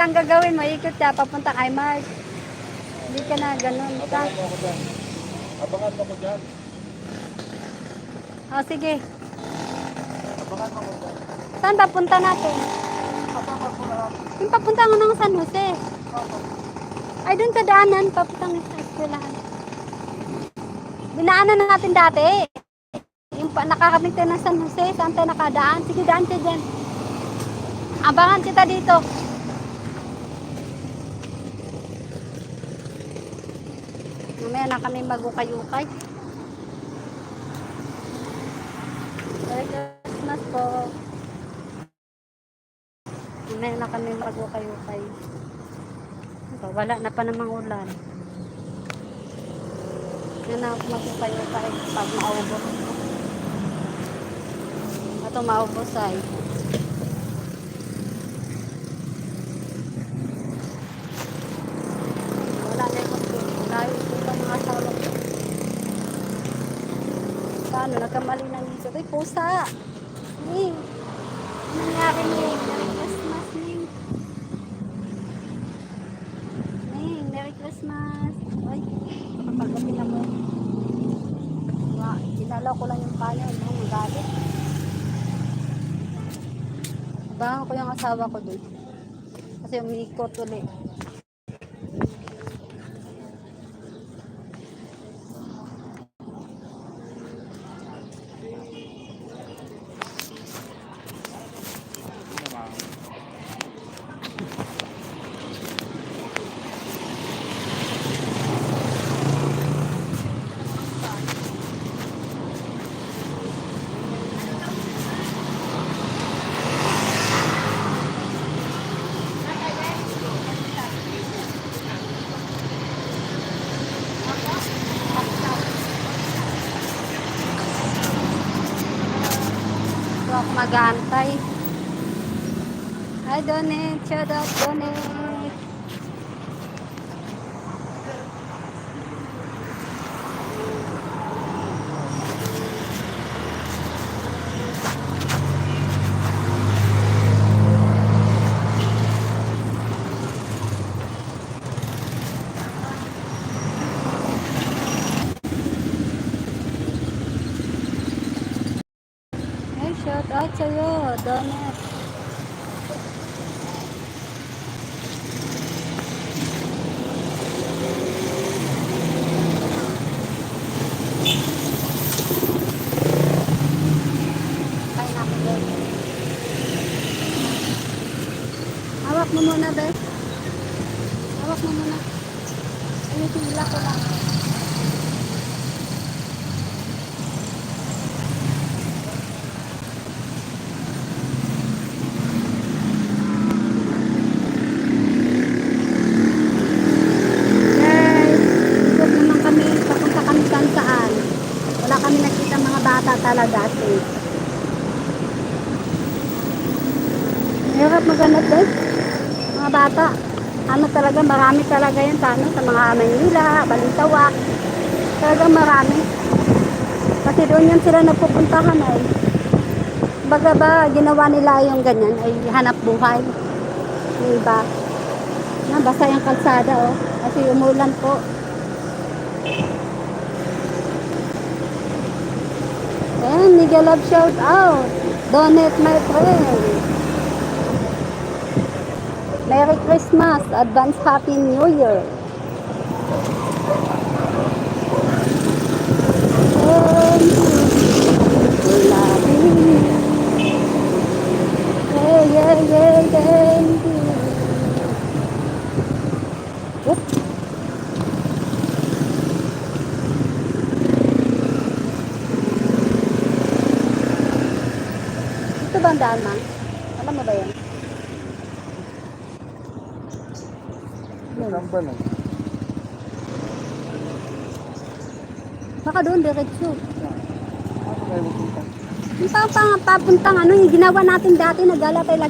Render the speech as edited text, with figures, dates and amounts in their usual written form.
ang gagawin mo, ikot ka, papunta kay Mark. Hindi ka na ganun. Abangan mo ako dyan. Abangan mo ako dyan. O, sige. Abangan mo ako dyan. Saan papunta natin? Abangan mo lahat. Yung papunta mo ng San Jose. Ay, doon ka daanan, papuntang sa eskwelahan. Dinaanan na natin dati. Yung nakakabig tayo ng San Jose, saan tayo nakadaan? Sige, daan tayo dyan. Abangan kita dito. Mamaya na kami magukay-ukay. Merry Christmas po. Mamaya na kami magukay-ukay. Wala na pa namang ulan. Yan na magukay-ukay pag maubos. Ito maubos ay. Wala na yung dahil ito mga asawa ko. Paano? Nagkamali ng isip. Ay, pusa! Ning! Ano nangyari, Ning? Merry Christmas, Ning! Ning, Merry Christmas! Ay, kapagabi na mo. Ginalaw ko lang yung kanya. Ano, magalit. Abangan ko yung asawa ko doon. Kasi umiikot ulit. So ako mag-aantay. Hi, Donate. Shout out, Donate. Hey, shout out sa'yo, Donate. Kain ako doon. Hawak mo muna, be. Hawak mo muna. Ayusin nila ko lang. Guys, ikot naman kami. Papunta kami saan. Wala kami nakita mga bata talaga. Hirap maghanap din. Mga bata. Ano talaga, marami talaga yan sa mga Manila, Balintawak. Talagang marami. Kasi doon yan sila nagpupuntahan ay. Baga ba, ginawa nila yung ganyan ay hanap buhay. Yung iba. Basta yung kalsada oh. Kasi umulan po. And Miguel Love shout out. Donate my friend. Merry Christmas. Advance Happy New Year. And loving you. Yeah, yeah, yeah, yeah. Oop. Ito ba ang daan, ma? Alam mo ba yan? Number lang. Baka doon, diretso. Ako kayo magpunta. Yung papuntang ano, yung ginawa natin dati, nagala tayo